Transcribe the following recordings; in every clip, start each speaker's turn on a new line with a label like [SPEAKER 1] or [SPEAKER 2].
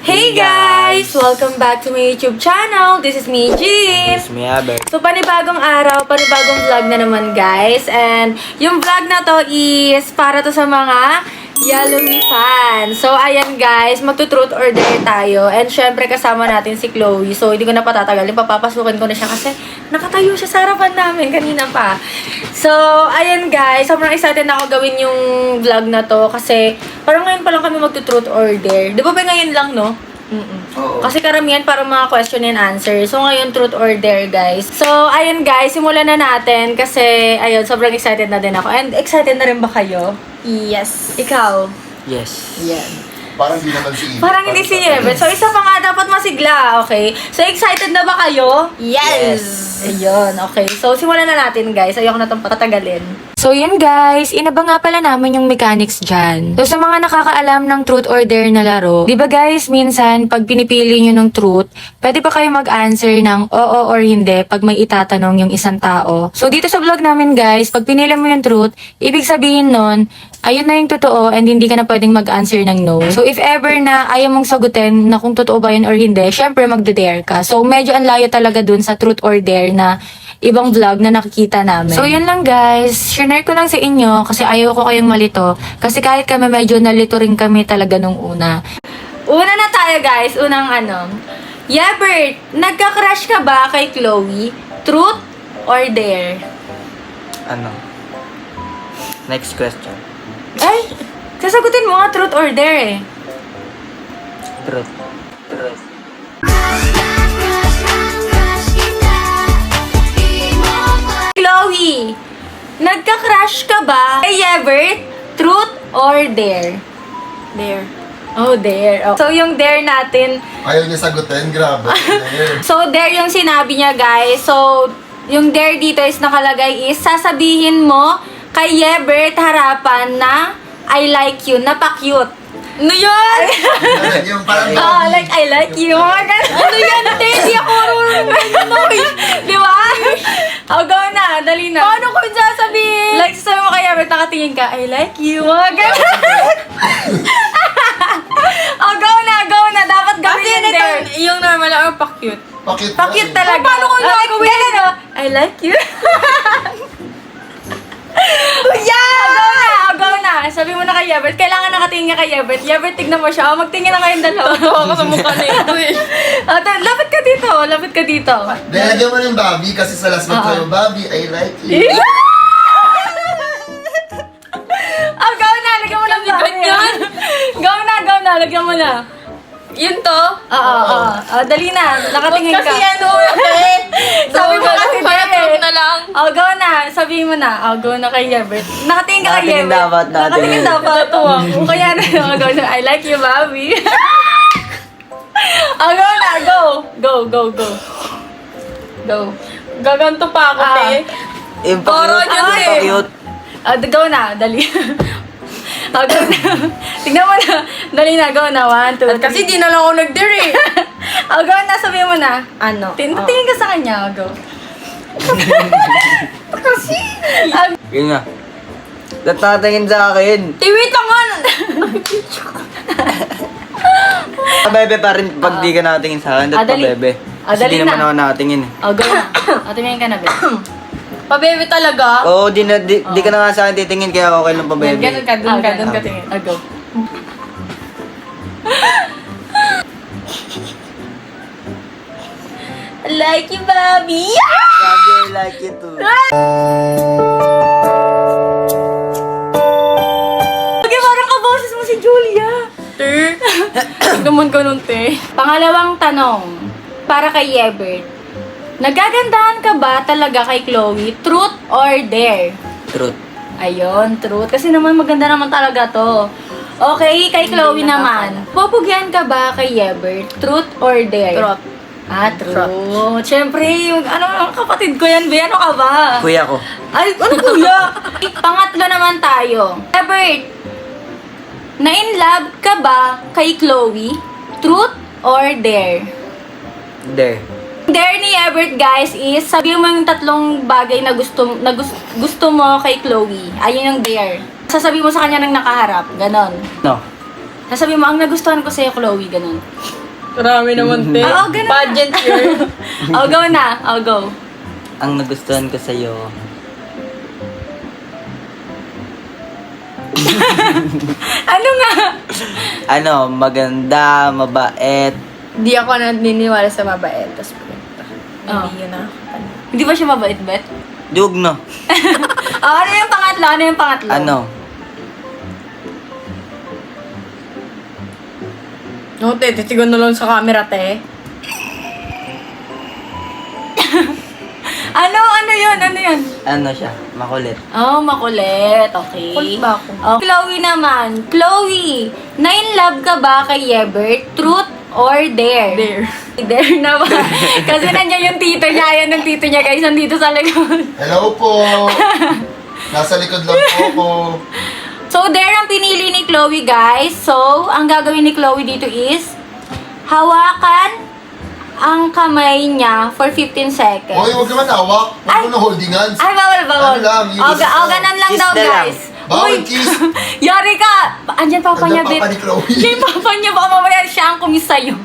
[SPEAKER 1] Hey guys! Welcome back to my YouTube channel. This is me, Jean.
[SPEAKER 2] It's me, Albert.
[SPEAKER 1] So, panibagong araw, panibagong vlog na naman, guys. And yung vlog na to is para to sa mga Yellowmy fans. So, ayan guys, magto-truth or dare tayo. And syempre, kasama natin si Chloe. So, hindi ko na patatagalin. Papapasukin ko na siya kasi nakatayo siya sa harapan namin kanina pa. So, ayan guys, sobrang excited na ako gawin yung vlog na to kasi parang ngayon pa lang kami magto-truth or dare. Di ba ba ngayon lang, no?
[SPEAKER 2] Oo.
[SPEAKER 1] Kasi karamihan parang mga question and answer. So, ngayon, truth or dare, guys. So, ayun, guys. Simulan na natin kasi, ayun, sobrang excited na din ako. And excited na rin ba kayo?
[SPEAKER 3] Yes.
[SPEAKER 1] Ikaw?
[SPEAKER 2] Yes.
[SPEAKER 1] Yan.
[SPEAKER 4] Parang hindi naman si Ibe.
[SPEAKER 1] Parang hindi si Yebet. So, isa pa nga dapat masigla, okay? So, excited na ba kayo?
[SPEAKER 3] Yes.
[SPEAKER 1] Ayun, okay. So, simulan na natin, guys. Ayoko na itong patagalin. So, yun guys. Inaba nga pala namin yung mechanics dyan. So, sa mga nakakaalam ng truth or dare na laro, di ba guys, minsan, pag pinipili nyo ng truth, pwede pa kayo mag-answer ng oo or hindi pag may itatanong yung isang tao. So, dito sa vlog namin guys, pag pinili mo yung truth, ibig sabihin nun, ayun na yung totoo and hindi ka na pwedeng mag-answer ng no. So, if ever na ayaw mong sagutin na kung totoo ba yun or hindi, syempre magde-dare ka. So, medyo ang layo talaga dun sa truth or dare na ibang vlog na nakikita namin. So, yun lang guys. Share ko lang sa inyo kasi ayaw ko kayong malito. Kasi kahit kami medyo nalito rin kami talaga nung una. Una na tayo guys. Unang ano. Yebert, nagka-crush ka ba kay Chloe? Truth or dare?
[SPEAKER 2] Ano? Next question.
[SPEAKER 1] Ay, sasagutin mo nga truth or dare eh.
[SPEAKER 2] Truth. Truth.
[SPEAKER 1] Chloe, nagka-crush ka ba kay Yebert? Truth or dare?
[SPEAKER 3] There.
[SPEAKER 1] Oh, dare. Oh. So, yung dare natin,
[SPEAKER 4] Ayaw niya sagutin, grabe. Dare.
[SPEAKER 1] so dare yung sinabi niya guys. So, yung dare dito is nakalagay is sasabihin mo kay Yebert harapan na I like you, napaka-cute. Ano yun?
[SPEAKER 4] Yung parang
[SPEAKER 1] Oh, like, I like you. Mga ganun. Ano yan, te? Di ako marunong. Di ba? Oh, go na. Dali na. Paano ko yung sasabihin? Like, sasabi mo kay Yebert, nakatingin ka, I like you. Mga ganun. Oh, go na, go na. Dapat gawin yung dare.
[SPEAKER 3] Yung normal lang, or pa-cute.
[SPEAKER 4] Pakit
[SPEAKER 1] Pakit talaga.
[SPEAKER 3] Paano ko gagawin?
[SPEAKER 1] Ganun, oh. I like you. Yeah! Go na. Sabi mo na kay Yebert. Kailangan nakatingin ka kay Yebert. Yebert, tignan mo siya. Oh, magtingin na kayong dalawa.
[SPEAKER 3] Ako sa mukha na ito eh.
[SPEAKER 1] Lapit ka dito. Lapit ka dito.
[SPEAKER 4] Lagyan mo ng Bobby kasi sa last month tayo, Bobby, I like you.
[SPEAKER 1] Oh, go na. Lagyan mo ng
[SPEAKER 3] Ganyan.
[SPEAKER 1] Go na, go na. Lagyan mo na.
[SPEAKER 3] Yun to?
[SPEAKER 1] Oo. Dali na. Nakatingin ka.
[SPEAKER 3] Kasi ano, eh.
[SPEAKER 1] Sabi mo kasi
[SPEAKER 3] Parang na lang.
[SPEAKER 1] Oh, go na. Sabihin mo na. Oh, go na kay Yebert. Nakatingin ka kay
[SPEAKER 2] Nakatingin
[SPEAKER 1] Yebert.
[SPEAKER 2] dapat,
[SPEAKER 1] Nakatingin
[SPEAKER 2] nakatingin.
[SPEAKER 1] dapat. Natuwa. Kaya na. Oh, go na. I like you, Bobby. Oh, go na. Go. Go, go, go. Go.
[SPEAKER 3] Gaganto pa ako, te.
[SPEAKER 2] Yung
[SPEAKER 3] Toro
[SPEAKER 2] pa-cute.
[SPEAKER 3] yun,
[SPEAKER 2] Yung
[SPEAKER 3] eh.
[SPEAKER 2] pa-cute.
[SPEAKER 1] Go na. Dali. Oh, go na. Tignan mo na. Dali na. Go na. 1, 2, 3.
[SPEAKER 3] Kasi di na lang ako nag-dare eh.
[SPEAKER 1] Oh, go na. Sabihin mo na.
[SPEAKER 3] Ano?
[SPEAKER 1] Tingin ka sa kanya. Go.
[SPEAKER 3] Kasi.
[SPEAKER 2] Yun nga. Natatingin sa akin.
[SPEAKER 3] Wait lang nga.
[SPEAKER 2] Pabebe pa rin pag di ka nakatingin sa akin. Dapat
[SPEAKER 1] dali.
[SPEAKER 2] pabebe. Kasi
[SPEAKER 1] Dali
[SPEAKER 2] di naman
[SPEAKER 1] na.
[SPEAKER 2] ako nakatingin eh.
[SPEAKER 1] Oh, go na. Oh, tumingin ka na, Beth.
[SPEAKER 3] Pabebe talaga.
[SPEAKER 2] Oo, di ka na nga sa akin titingin kaya okay lang pabebe.
[SPEAKER 3] Ganun ka, dun ka, dun ka
[SPEAKER 1] ganun.
[SPEAKER 3] tingin.
[SPEAKER 1] Oh, go.
[SPEAKER 3] I like you, Bobby.
[SPEAKER 2] Love you, I like you too.
[SPEAKER 1] Okay, parang kaboses mo si Julia.
[SPEAKER 3] Naman ganun, te.
[SPEAKER 1] Pangalawang tanong, para kay Yebert. Nagagandahan ka ba talaga kay Chloe? Truth or dare?
[SPEAKER 2] Truth.
[SPEAKER 1] Ayun, truth. Kasi naman maganda naman talaga to. Okay, kay Chloe naman. Pupugyan ka ba kay Yebert? Truth or dare?
[SPEAKER 3] Truth.
[SPEAKER 1] Truth. Siyempre, yung ano, kapatid ko yan, Be. Ano ka ba?
[SPEAKER 2] Kuya ko.
[SPEAKER 1] Ay, ano kuya? Pangatlo naman tayo. Yebert, na-in love ka ba kay Chloe? Truth or dare?
[SPEAKER 2] There.
[SPEAKER 1] Dare ni Yebert, guys, is sabihin mo yung tatlong bagay na gusto mo kay Chloe. Ayun yung dare. Sasabihin mo sa kanya nang nakaharap. Ganon.
[SPEAKER 2] No.
[SPEAKER 1] Sasabihin mo, ang nagustuhan ko sa'yo, Chloe, ganun.
[SPEAKER 3] Marami naman, te.
[SPEAKER 1] Oo, ganun.
[SPEAKER 3] Pageant yun.
[SPEAKER 1] Oh, go na. Oh, go.
[SPEAKER 2] Ang nagustuhan ko sa'yo.
[SPEAKER 1] Ano nga?
[SPEAKER 2] Ano, maganda, mabait.
[SPEAKER 3] Di ako naniniwala sa mabait. Tapos,
[SPEAKER 1] Oh.
[SPEAKER 3] hindi yun na.
[SPEAKER 1] Hindi ba siya mabait, Bet?
[SPEAKER 2] Dug no.
[SPEAKER 1] Oh, ano yung pangatlo? Ano yung pangatlo?
[SPEAKER 2] Ano?
[SPEAKER 3] No, te, titigan na lang sa camera, te.
[SPEAKER 1] Ano yun? Ano yun?
[SPEAKER 2] Ano siya? Makulit.
[SPEAKER 1] Oh, makulit. Okay.
[SPEAKER 3] Kulit ba ako?
[SPEAKER 1] Oh, Chloe naman. Chloe, na-in-love ka ba kay Yebert? Truth or dare?
[SPEAKER 3] There.
[SPEAKER 1] Dare na ba? Kasi nandiyan yung tito niya. Ayan ang tito niya, guys. Nandito sa likod.
[SPEAKER 4] Hello po! Nasa likod lang po ako.
[SPEAKER 1] So, dare ang pinili ni Chloe, guys. So, ang gagawin ni Chloe dito is hawakan ang kamay niya for 15 seconds.
[SPEAKER 4] Hoy, huwag naman hawak. Huwag mo na holding hands.
[SPEAKER 1] Ay, bawal.
[SPEAKER 4] Ano lang, yung
[SPEAKER 1] O,
[SPEAKER 4] kiss
[SPEAKER 1] ganan lang
[SPEAKER 2] Kiss
[SPEAKER 1] daw,
[SPEAKER 2] na lang.
[SPEAKER 1] guys.
[SPEAKER 4] Bawal
[SPEAKER 1] Uy,
[SPEAKER 4] kiss.
[SPEAKER 1] Yari ka! Andyan papa niya,
[SPEAKER 4] Andyan
[SPEAKER 1] Bet.
[SPEAKER 4] papa ni Chloe.
[SPEAKER 1] Yung papa niya, baka mamaya siya ang kumis sa'yo.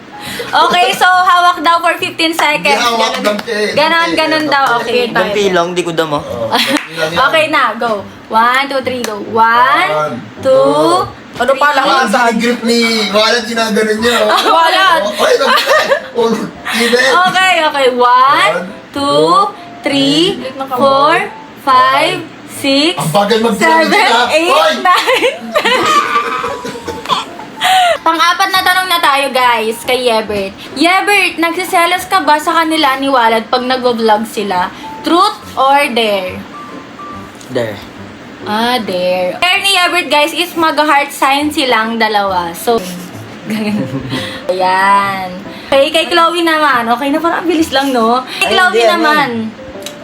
[SPEAKER 1] Okay, so hawak daw for 15 seconds.
[SPEAKER 4] Hindi hawak, dampi.
[SPEAKER 1] Ganon daw. Okay,
[SPEAKER 2] Yung pilong, di ko damo.
[SPEAKER 4] Oh, ilan yan?
[SPEAKER 1] Okay na, go. 1, 2, 3, go. 1, 2,
[SPEAKER 3] Ano pala?
[SPEAKER 4] Parang sinigrip ni Walan, ginaganon niya. Oh.
[SPEAKER 3] Walan.
[SPEAKER 4] Oh, ay, oh, Steven.
[SPEAKER 1] Okay. 1, 2, 3, 4, 5, 6,
[SPEAKER 4] Ang bagal
[SPEAKER 1] 7,
[SPEAKER 4] mag-pyramid ha.
[SPEAKER 1] 8, 9,
[SPEAKER 4] Hoy!
[SPEAKER 1] 10. Pang-apat na tanong na tayo, guys, kay Yebert. Yebert, nagsiselos ka ba sa kanila ni Walad pag nagvo-vlog sila? Truth or dare?
[SPEAKER 2] There.
[SPEAKER 1] Ah, dare. Dare ni Yebert, guys, is mag-heart sign silang dalawa. So, ayan. Okay, kay Chloe naman. Okay na, parang ang bilis lang, no? Kay
[SPEAKER 2] Ay,
[SPEAKER 1] Chloe
[SPEAKER 2] hindi, ano
[SPEAKER 1] naman.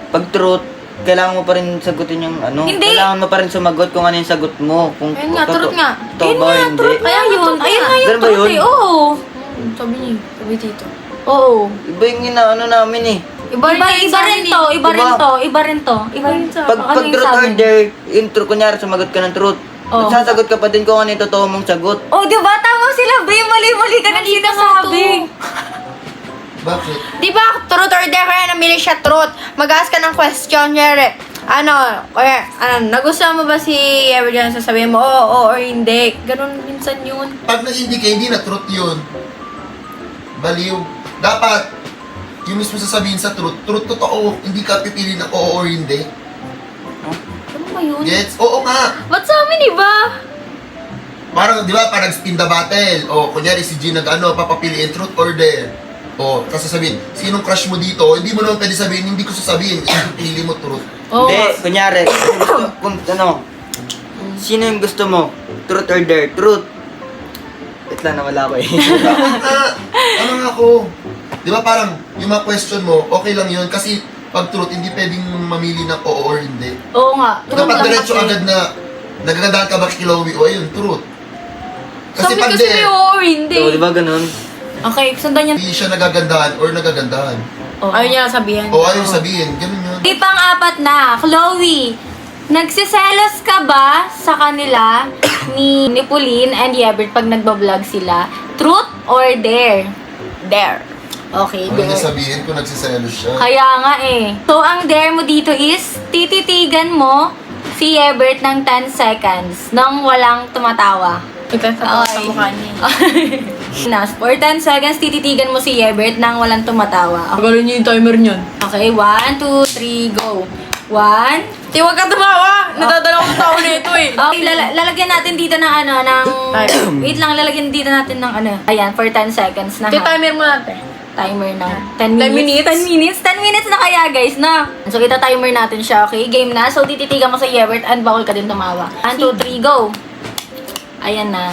[SPEAKER 2] Pag truth, kailangan mo pa rin sagutin yung ano.
[SPEAKER 1] Hindi.
[SPEAKER 2] Kailangan mo pa rin sumagot kung ano yung sagot mo. Kung
[SPEAKER 3] Ayun nga, truth nga.
[SPEAKER 2] Totoo ba o hindi?
[SPEAKER 1] Truth kaya yun. Ayun nga yung
[SPEAKER 2] Ganun ba
[SPEAKER 1] truth
[SPEAKER 2] yun?
[SPEAKER 1] eh. Oo.
[SPEAKER 3] Sabi niya, sabi dito.
[SPEAKER 1] Oo.
[SPEAKER 2] Iba yung inaano namin eh.
[SPEAKER 1] Iba rin to. Iba rin to. Iba rin to.
[SPEAKER 2] Pag truth or dare, yung truth, kunyari sumagot ka ng truth.
[SPEAKER 1] Oh.
[SPEAKER 2] Sasagot ka pa din kung ano yung totoo mong sagot.
[SPEAKER 1] Oh, di ba? Tama sila, Be. Mali-mali ka nang sinasabi.
[SPEAKER 4] Bakit?
[SPEAKER 3] Di ba, truth or dare kaya namili siya truth? Mag-ask ka ng question, Yere. Nagustuhan mo ba si Everyone? Sasabihin mo, oo or hindi. Ganun minsan yun.
[SPEAKER 4] Pag nag-hindi ka, hindi na truth yun. Baliw. Dapat, yung mismo sasabihin sa truth, truth totoo, hindi ka pipili ng oo or hindi.
[SPEAKER 1] Ano ba yun?
[SPEAKER 4] Gets? Oo nga.
[SPEAKER 1] Ba't sa amin, iba?
[SPEAKER 4] Parang, di ba, parang spin the battle. O, kunyari si G papapiliin truth or dare. O, tapos sasabihin, sinong crush mo dito? Hindi mo naman pwede sabihin, hindi ko sasabihin. Pili mo truth.
[SPEAKER 1] Oo.
[SPEAKER 2] Hindi, kunyari, kung ano, sino yung gusto mo? Truth or dare? Truth. Wait lang, nawala ko eh.
[SPEAKER 4] Dapat nga, ano nga ako. Di ba parang, yung mga question mo, okay lang yun. Kasi, pag truth, hindi pwedeng mamili ng oo or hindi.
[SPEAKER 1] Oo nga. Truth
[SPEAKER 4] Dapat
[SPEAKER 1] lang
[SPEAKER 4] diretso
[SPEAKER 1] kasi.
[SPEAKER 4] agad na, nagagandaan ka ba kay Chloe? O, ayun, truth. Kasi
[SPEAKER 1] Sabi
[SPEAKER 4] pag
[SPEAKER 1] kasi
[SPEAKER 4] dare,
[SPEAKER 1] oo or hindi.
[SPEAKER 2] So, di ba ganun?
[SPEAKER 1] Okay, sundan niya.
[SPEAKER 4] hindi siya nagagandahan or nagagandahan.
[SPEAKER 1] Oo.
[SPEAKER 3] Ayaw niya sabihin.
[SPEAKER 4] O, ayaw sabihin, ganun yun.
[SPEAKER 1] Okay, pang-apat na. Chloe, nagsiselos ka ba sa kanila ni Pauline and Yebert pag nagbablog sila? Truth or dare?
[SPEAKER 3] Dare.
[SPEAKER 1] Okay,
[SPEAKER 4] Ano niya
[SPEAKER 1] dare.
[SPEAKER 4] sabihin kung nagsiselos siya?
[SPEAKER 1] Kaya nga eh. So, ang dare mo dito is tititigan mo si Yebert ng 10 seconds nang walang tumatawa.
[SPEAKER 3] Ipapatawa sa
[SPEAKER 1] Okay.
[SPEAKER 3] mukha niya.
[SPEAKER 1] Nas, for 10 seconds, tititigan mo si Yebert nang walang tumatawa.
[SPEAKER 3] Pagalo niyo yung timer niyan.
[SPEAKER 1] Okay, 1, 2, 3, go. 1.
[SPEAKER 3] Di, huwag ka tumawa! Nadadala ko sa tao na ito eh.
[SPEAKER 1] Okay, lalagyan natin dito ng ano, ng... Wait lang, lalagyan dito natin ng ano. Ayan, for 10 seconds na
[SPEAKER 3] Ito
[SPEAKER 1] ha.
[SPEAKER 3] timer mo natin.
[SPEAKER 1] Timer ng
[SPEAKER 3] 10
[SPEAKER 1] 10 minutes.
[SPEAKER 3] minutes?
[SPEAKER 1] 10 minutes na kaya, guys, na. So, ita-timer natin siya, okay? Game na. So, tititigan mo sa Yebert and bawal ka din tumawa. 1, 2, 3, go. Ayan na.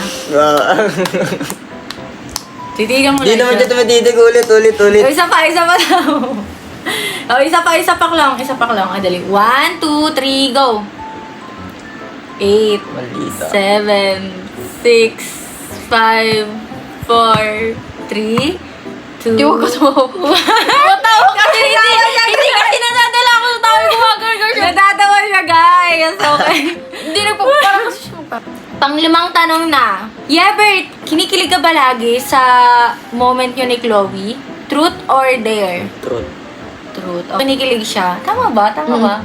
[SPEAKER 1] Titigan mo
[SPEAKER 2] Hindi
[SPEAKER 1] na
[SPEAKER 2] naman
[SPEAKER 1] siya.
[SPEAKER 2] siya tumatitig ulit.
[SPEAKER 1] O, isa pa daw. O, isa pa lang. O, dali. 1, 2, 3, go. 8,
[SPEAKER 2] Maldita.
[SPEAKER 1] 7, 6, 5, 4, 3, 2,
[SPEAKER 3] Di, huwag ka tumawa.
[SPEAKER 1] Matawa kasi hindi kasi nadadala ako sa tao yung gumagargar siya. Nadatawa siya, guys. Okay.
[SPEAKER 3] Hindi nagpaparang kasi siya magpapatawa. Panglimang tanong na. Yebert, kinikilig ka ba lagi sa moment nyo ni Chloe? Truth or dare?
[SPEAKER 2] Truth.
[SPEAKER 3] Truth. Oh, kinikilig siya. Tama ba? Tama ba?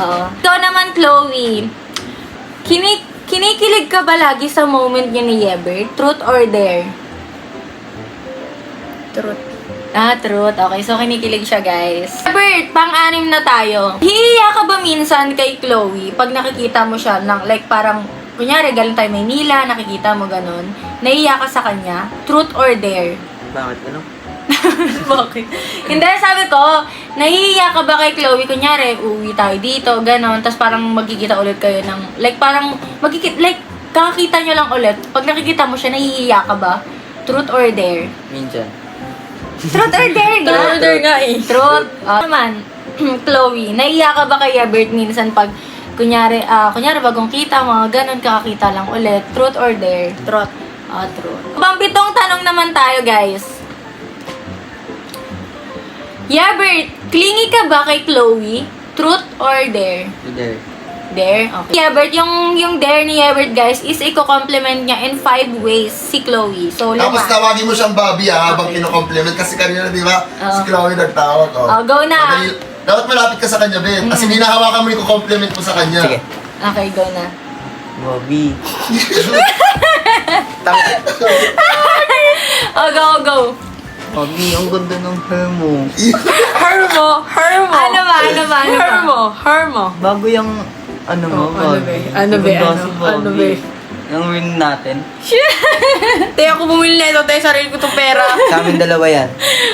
[SPEAKER 3] Oo. Ikaw naman, Chloe. Kinikilig ka ba lagi sa moment nyo ni Yebert? Truth or dare?
[SPEAKER 5] Truth.
[SPEAKER 3] Ah, truth. Okay, so kinikilig siya, guys. Yebert, pang-anim na tayo. Hihiya ka ba minsan kay Chloe pag nakikita mo siya ng, like, parang, kunyari, galing tayo Maynila, nakikita mo ganun, nahihiya ka sa kanya? Truth or dare?
[SPEAKER 2] Bakit ano?
[SPEAKER 3] Bakit? Hindi, sabi ko, nahihiya ka ba kay Chloe? Kunyari, uwi tayo dito, ganon, tapos parang magkikita ulit kayo ng, like, parang, kakakita nyo lang ulit. Pag nakikita mo siya, nahihiya ka ba? Truth or dare?
[SPEAKER 2] Minsan.
[SPEAKER 3] Truth or dare nga?
[SPEAKER 5] Truth or dare nga eh.
[SPEAKER 3] Truth. Naman, Chloe, nahihiya ka ba kay Yebert minsan pag, kunyari bagong kita, mga ganon, kakakita lang ulit. Truth or dare?
[SPEAKER 5] Truth.
[SPEAKER 3] Truth. Pang-pitong tanong naman tayo, guys. Yebert, clingy ka ba kay Chloe? Truth or dare?
[SPEAKER 2] There.
[SPEAKER 3] Dare? Okay. Yebert, yung dare ni Yebert, guys, is i-compliment niya in 5 ways si Chloe. So,
[SPEAKER 4] Tapos
[SPEAKER 3] lima.
[SPEAKER 4] tawagin mo siyang Bobby habang
[SPEAKER 3] Okay.
[SPEAKER 4] kino-compliment. Kasi kanina, di ba?
[SPEAKER 3] Oo.
[SPEAKER 4] Si Chloe nagtawag.
[SPEAKER 3] Go na.
[SPEAKER 4] Dapat malapit ka sa kanya, Ben. Kasi hinahawakan mo yung compliment mo sa kanya.
[SPEAKER 2] Sige.
[SPEAKER 3] Okay, go na.
[SPEAKER 2] Bobby.
[SPEAKER 3] Go.
[SPEAKER 2] Bobby, ang ganda ng hair mo.
[SPEAKER 5] Hermo.
[SPEAKER 3] Ano ba?
[SPEAKER 5] Hermo.
[SPEAKER 2] Bago yung ano mo,
[SPEAKER 5] Oh, ano
[SPEAKER 2] Bobby.
[SPEAKER 5] be? Ano be?
[SPEAKER 2] Ganda
[SPEAKER 5] Ano?
[SPEAKER 2] si Bobby.
[SPEAKER 5] Ano be?
[SPEAKER 2] Yung ring natin.
[SPEAKER 5] Te, ako bumili na ito. Te, sarili ko itong pera.
[SPEAKER 2] Sa amin dalawa yan.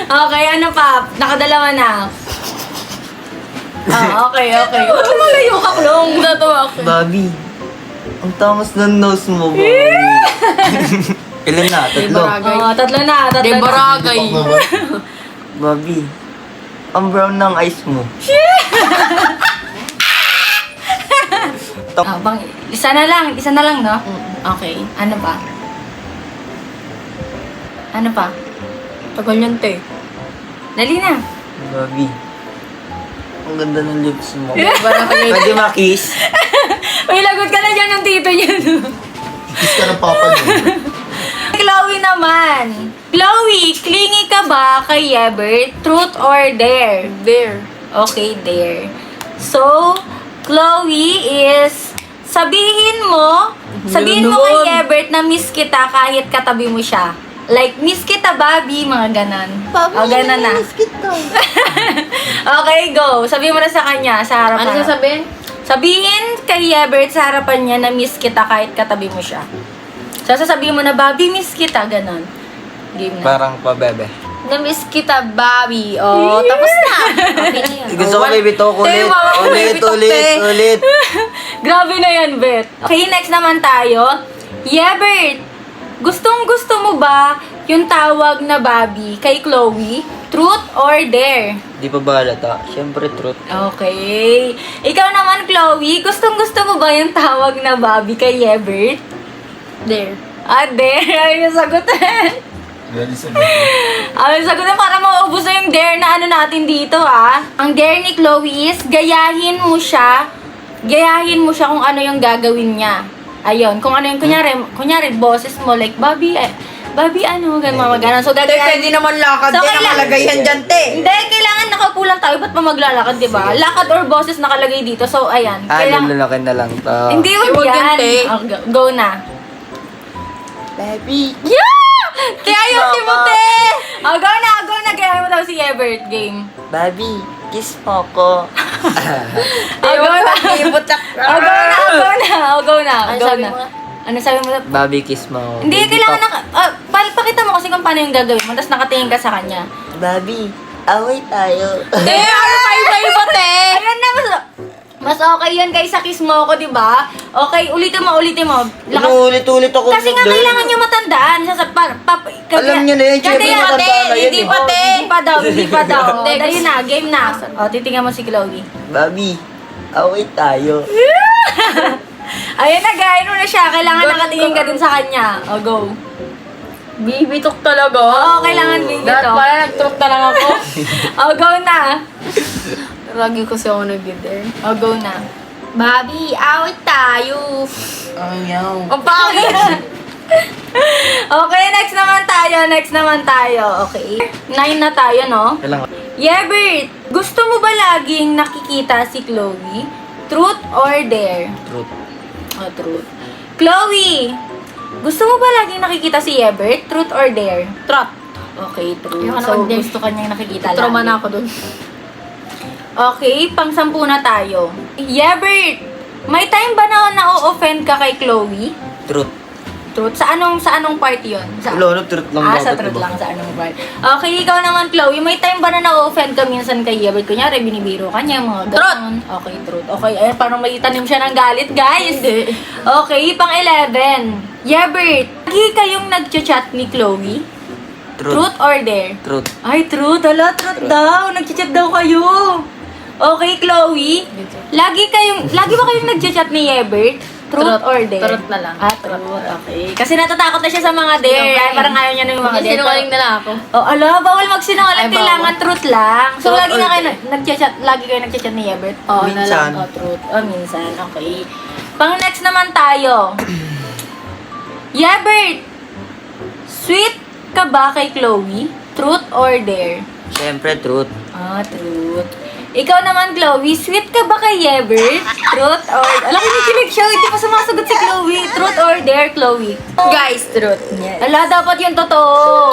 [SPEAKER 3] Okay, ano pa? Nakadalawa na. Okay. Huwag lumalayo ka, Klong.
[SPEAKER 5] Natawa ako.
[SPEAKER 2] Bobby, ang tamas ng nose mo, Bobby. Ilan na? Tatlo.
[SPEAKER 5] Baragay.
[SPEAKER 3] Tatlo na.
[SPEAKER 5] Di baragay.
[SPEAKER 4] Tok naman.
[SPEAKER 2] Bobby, ang brown ng eyes mo.
[SPEAKER 3] Isa na lang, no? Okay, ano pa?
[SPEAKER 5] Tagal yan, te.
[SPEAKER 3] Dali na.
[SPEAKER 2] Bobby, ang ganda ng lips mo.
[SPEAKER 5] Baragay.
[SPEAKER 2] Pwede makiss?
[SPEAKER 3] May lagot ka na dyan ng tito niya, no?
[SPEAKER 4] Kiss ka ng papa niyo.
[SPEAKER 3] Chloe naman. Chloe, clingy ka ba kay Yebert? Truth or dare?
[SPEAKER 5] There.
[SPEAKER 3] Okay, dare. So, Chloe is, sabihin mo kay
[SPEAKER 5] naman.
[SPEAKER 3] Yebert na miss kita kahit katabi mo siya. Like, miss kita, Bobby, mga ganan. Ganan na. Miss kita. Okay, go. Sabihin mo na sa kanya, sa harapan.
[SPEAKER 5] Ano sasabihin?
[SPEAKER 3] Sabihin kay Yebert sa harapan niya na miss kita kahit katabi mo siya. So, sasabihin mo na, Bobby, miss kita, ganon. Game na.
[SPEAKER 2] Parang pabebe.
[SPEAKER 3] Na-miss kita, Bobby. Oh, tapos na. Okay na yan.
[SPEAKER 2] Gusto ko baby talk ulit.
[SPEAKER 5] mama ko, baby talk, te.
[SPEAKER 2] Ulit.
[SPEAKER 3] Grabe na yan, Bet. Okay, next naman tayo. Yebert, gustong-gusto mo ba yung tawag na Bobby kay Chloe? Truth or dare?
[SPEAKER 2] Di pa ba halata? Siyempre truth.
[SPEAKER 3] Okay. Ikaw naman, Chloe, gustong-gusto mo ba yung tawag na Bobby kay Yebert?
[SPEAKER 5] There.
[SPEAKER 3] Dare. Ay, yung sagutin.
[SPEAKER 4] Ready sa
[SPEAKER 3] Ay, sagutin para maubos na yung dare na ano natin dito, ah. Ang dare ni Chloe is, gayahin mo siya kung ano yung gagawin niya. Ayun, kung ano yung, kunyari, boses mo, like, Bobby, ano, ganun, So,
[SPEAKER 5] Te,
[SPEAKER 3] gagayahin.
[SPEAKER 5] pwede naman lakad.
[SPEAKER 3] So,
[SPEAKER 5] Te,
[SPEAKER 3] kailangan-
[SPEAKER 5] nakalagay yan dyan, te.
[SPEAKER 3] Hindi, kailangan nakaupo lang tayo. Ba't pa maglalakad, di ba? Lakad or boses nakalagay dito. So, ayan.
[SPEAKER 2] Lalaki na lang to.
[SPEAKER 3] Hindi,
[SPEAKER 5] Huwag
[SPEAKER 3] huwag
[SPEAKER 5] yan,
[SPEAKER 3] yan.
[SPEAKER 5] te.
[SPEAKER 3] Go na.
[SPEAKER 2] Baby.
[SPEAKER 3] Yeah! Kaya ayusin mo, te! Go na. Kaya mo daw si Everett game.
[SPEAKER 2] Baby, kiss mo ko.
[SPEAKER 3] Go na.
[SPEAKER 5] Ibutak.
[SPEAKER 3] Go na.
[SPEAKER 5] Ano sabi mo?
[SPEAKER 3] Ano sabi mo?
[SPEAKER 2] Baby, kiss mo.
[SPEAKER 3] Hindi,
[SPEAKER 2] Baby
[SPEAKER 3] kailangan
[SPEAKER 2] talk.
[SPEAKER 3] pakita mo kasi kung paano yung gagawin mo. Tapos nakatingin ka sa kanya.
[SPEAKER 2] Baby, away tayo.
[SPEAKER 5] Te, ano pa iba, te?
[SPEAKER 3] Ayun na, mas okay yun kaysa kiss mo ako, di ba? Okay, ulitin mo.
[SPEAKER 2] Ulit-ulit ako.
[SPEAKER 3] Kasi nga kailangan niya matandaan.
[SPEAKER 2] Alam niyo na yun, syempre matanda na yun.
[SPEAKER 5] Hindi pa, te.
[SPEAKER 3] Hindi pa daw.
[SPEAKER 5] Hindi,
[SPEAKER 3] Dali na, game na. Titingnan mo si Chloe.
[SPEAKER 2] Baby, away tayo.
[SPEAKER 3] Ayun na, gayahin mo na siya. Kailangan nakatingin ka din sa kanya. Go.
[SPEAKER 5] Bibitok talaga.
[SPEAKER 3] Oo, kailangan bigyan
[SPEAKER 5] Dapat
[SPEAKER 3] to.
[SPEAKER 5] pala nag-truck na lang ako.
[SPEAKER 3] Go na.
[SPEAKER 5] Lagi kasi ako nag-there.
[SPEAKER 3] Go na. Bobby, awit tayo.
[SPEAKER 2] Ayaw.
[SPEAKER 5] Ang pangit.
[SPEAKER 3] Okay, next naman tayo. Okay. 9 na tayo, no?
[SPEAKER 2] Kailangan.
[SPEAKER 3] Yebert, gusto mo ba laging nakikita si Chloe? Truth or dare?
[SPEAKER 2] Truth.
[SPEAKER 3] Oh, truth. Chloe, gusto mo ba laging nakikita si Yebert? Truth or dare?
[SPEAKER 5] Trot.
[SPEAKER 3] Okay, truth.
[SPEAKER 5] Ayoko
[SPEAKER 3] So,
[SPEAKER 5] naman dare.
[SPEAKER 3] gusto kanyang nakikita
[SPEAKER 5] Trauma
[SPEAKER 3] lagi.
[SPEAKER 5] na ako dun.
[SPEAKER 3] Okay, pang-10 na tayo. Yebert, may time ba na na-offend ka kay Chloe?
[SPEAKER 2] Truth.
[SPEAKER 3] Truth? Sa anong part yun? Sa,
[SPEAKER 2] Wala, truth lang
[SPEAKER 3] sa
[SPEAKER 2] dapat,
[SPEAKER 3] truth
[SPEAKER 2] diba?
[SPEAKER 3] lang, sa anong part. Okay, ikaw naman, Chloe, may time ba na na-offend ka minsan kay Yebert? Kunyari, binibiro ka niya, mga ganon. Okay, truth. Okay, ayun, parang may tanim siya ng galit, guys.
[SPEAKER 5] Hindi.
[SPEAKER 3] Okay, pang-11. Yebert, lagi kayong nag-chat ni Chloe? Truth or dare?
[SPEAKER 2] Truth.
[SPEAKER 3] Ay, truth. Hala, truth daw. Nag-chat daw kayo. Okay, Chloe. Lagi ba kayong nag-chat ni Yebert? Truth
[SPEAKER 5] Truth.
[SPEAKER 3] or dare?
[SPEAKER 5] Truth na lang.
[SPEAKER 3] Ah, truth. Okay. Kasi natatakot na siya sa mga dare. Ay, parang ayaw niya ng mga dare.
[SPEAKER 5] Sinungaling na lang ako.
[SPEAKER 3] Oh, ala, bawal magsinungaling.
[SPEAKER 5] Ay, bawal.
[SPEAKER 3] Kailangan truth lang. So,
[SPEAKER 5] Truth
[SPEAKER 3] lagi
[SPEAKER 5] or
[SPEAKER 3] na kayo
[SPEAKER 5] dare?
[SPEAKER 3] nag-chat, lagi kayo nag-chat ni Yebert?
[SPEAKER 5] Oo,
[SPEAKER 2] Minsan.
[SPEAKER 3] Oh, truth. Oh, minsan. Okay. Pang next naman tayo. Yebert, sweet ka ba kay Chloe? Truth or dare?
[SPEAKER 2] Siyempre, truth.
[SPEAKER 3] Ah, truth. Ikaw naman, Chloe, sweet ka ba kay Yebert? Truth or... Alam, kinikilig siya. Hindi pa sumasagot si Chloe. Truth or dare, Chloe?
[SPEAKER 5] Guys, truth.
[SPEAKER 3] Ala, dapat yung totoo.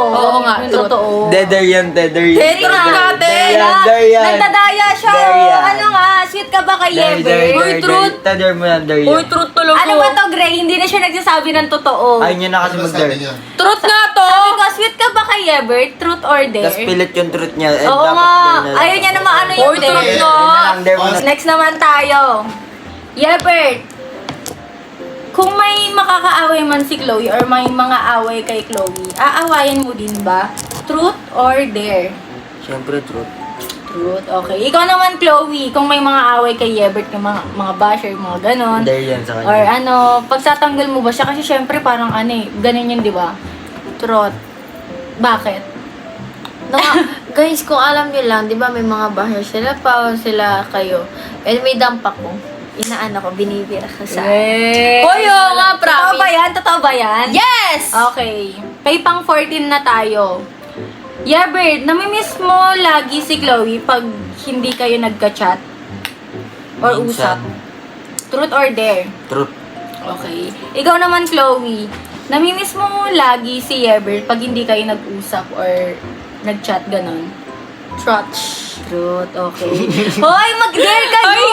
[SPEAKER 5] Oo nga,
[SPEAKER 3] yung
[SPEAKER 5] truth.
[SPEAKER 3] totoo.
[SPEAKER 2] Dare yan.
[SPEAKER 5] Dare nga,
[SPEAKER 2] Dare yan,
[SPEAKER 3] Ala,
[SPEAKER 2] dare yan.
[SPEAKER 3] nagdadaya siya.
[SPEAKER 2] Dare yan.
[SPEAKER 3] Ano nga, sweet ka ba kay Yebert?
[SPEAKER 5] Uy, truth.
[SPEAKER 2] Dare mo yan, dare
[SPEAKER 5] Uy,
[SPEAKER 2] yan.
[SPEAKER 5] truth talaga.
[SPEAKER 3] Ano ba to, Gray? Hindi na siya nagsasabi ng totoo.
[SPEAKER 2] Ayaw niya na kasi
[SPEAKER 4] Ano sabi
[SPEAKER 2] mag-dare.
[SPEAKER 4] niya?
[SPEAKER 5] Truth nga to.
[SPEAKER 3] Sabi ko, sweet ka ba kay Yebert? Truth or dare?
[SPEAKER 2] Tapos pilit yung truth niya. Eh,
[SPEAKER 3] Oo
[SPEAKER 2] dapat
[SPEAKER 3] nga.
[SPEAKER 2] dare na lang.
[SPEAKER 3] Ayaw niya naman ano yung
[SPEAKER 5] Uy,
[SPEAKER 3] dare.
[SPEAKER 5] truth
[SPEAKER 2] Dare
[SPEAKER 5] nga.
[SPEAKER 2] na lang, dare mo na.
[SPEAKER 3] Next naman tayo. Yebert, kung may makakaaway man si Chloe or may mga away kay Chloe, aawayan mo din ba? Truth or dare?
[SPEAKER 2] Siyempre, truth.
[SPEAKER 3] Truth, okay. Ikaw naman, Chloe, kung may mga away kay Yebert, kay mga basher, mga ganon,
[SPEAKER 2] Dare yan sa
[SPEAKER 3] or
[SPEAKER 2] kanya.
[SPEAKER 3] ano, pagtatanggol mo ba siya? Kasi syempre parang ano eh, ganun yun, di ba? Truth. Bakit?
[SPEAKER 5] Guys, kung alam niyo lang, di ba may mga baher sila pa, sila kayo. And may dampak ko. Inaano ko, binibira ka sa... Hoy, oo nga,
[SPEAKER 3] Totoo
[SPEAKER 5] promise.
[SPEAKER 3] ba yan? Totoo ba yan?
[SPEAKER 5] Yes!
[SPEAKER 3] Okay. Kay pang 14 na tayo. Yebert, namimiss mo lagi si Chloe pag hindi kayo nagka-chat? Or usap?
[SPEAKER 2] Minsan.
[SPEAKER 3] Truth or dare?
[SPEAKER 2] Truth.
[SPEAKER 3] Okay. Ikaw naman, Chloe, namimiss mo lagi si Yebert pag hindi kayo nag-usap or nag-chat ganon? Truth, okay. Hoy, mag-dare kayo!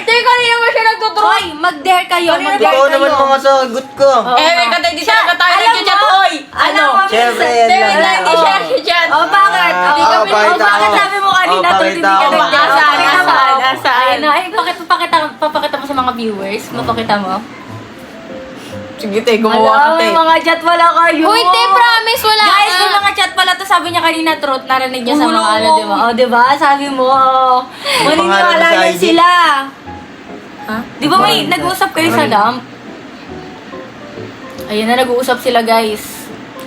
[SPEAKER 5] Teka, hindi naman siya nagtuturo.
[SPEAKER 3] Hoy, mag-dare kayo! Mag-dare
[SPEAKER 2] Ikaw
[SPEAKER 3] kayo!
[SPEAKER 2] naman mga sagot ko.
[SPEAKER 3] Oo
[SPEAKER 5] Eh,
[SPEAKER 3] nga.
[SPEAKER 5] katay, di talaga tayo
[SPEAKER 3] Alam
[SPEAKER 5] nag-chat,
[SPEAKER 3] mo,
[SPEAKER 5] hoy!
[SPEAKER 3] Alam mo,
[SPEAKER 2] Siyempre,
[SPEAKER 3] minsan-
[SPEAKER 2] yan
[SPEAKER 5] Hindi,
[SPEAKER 2] lang.
[SPEAKER 5] hindi siya nag-chat.
[SPEAKER 3] Oh, bakit?
[SPEAKER 2] Ah,
[SPEAKER 3] Hindi kami,
[SPEAKER 2] pakita
[SPEAKER 3] bakit
[SPEAKER 2] mo.
[SPEAKER 3] sabi mo kanina
[SPEAKER 2] Oh,
[SPEAKER 3] doon hindi
[SPEAKER 2] pakita
[SPEAKER 3] ka
[SPEAKER 2] mo.
[SPEAKER 3] nag-dare?
[SPEAKER 5] Asaan,
[SPEAKER 3] Pakita mo.
[SPEAKER 5] asaan, asaan?
[SPEAKER 3] Ayun na, ay, papakita mo sa mga viewers. Mapakita mo.
[SPEAKER 5] Sige, te,
[SPEAKER 3] Wala, may mga chat wala kayo.
[SPEAKER 5] Uy, te, promise, wala
[SPEAKER 3] Guys,
[SPEAKER 5] ka.
[SPEAKER 3] may mga chat pala to. Sabi niya kanina, truth, narinig niya sa
[SPEAKER 5] Ulo
[SPEAKER 3] mga ano,
[SPEAKER 5] mo.
[SPEAKER 3] di ba? O, di ba? Sabi mo, oh. Maniniwala
[SPEAKER 2] pangalan mo sa
[SPEAKER 3] yan
[SPEAKER 2] ID?
[SPEAKER 3] sila.
[SPEAKER 5] Ha?
[SPEAKER 3] Di ba may nag-uusap kayo sa dump? Ayun na, nag-uusap sila, guys.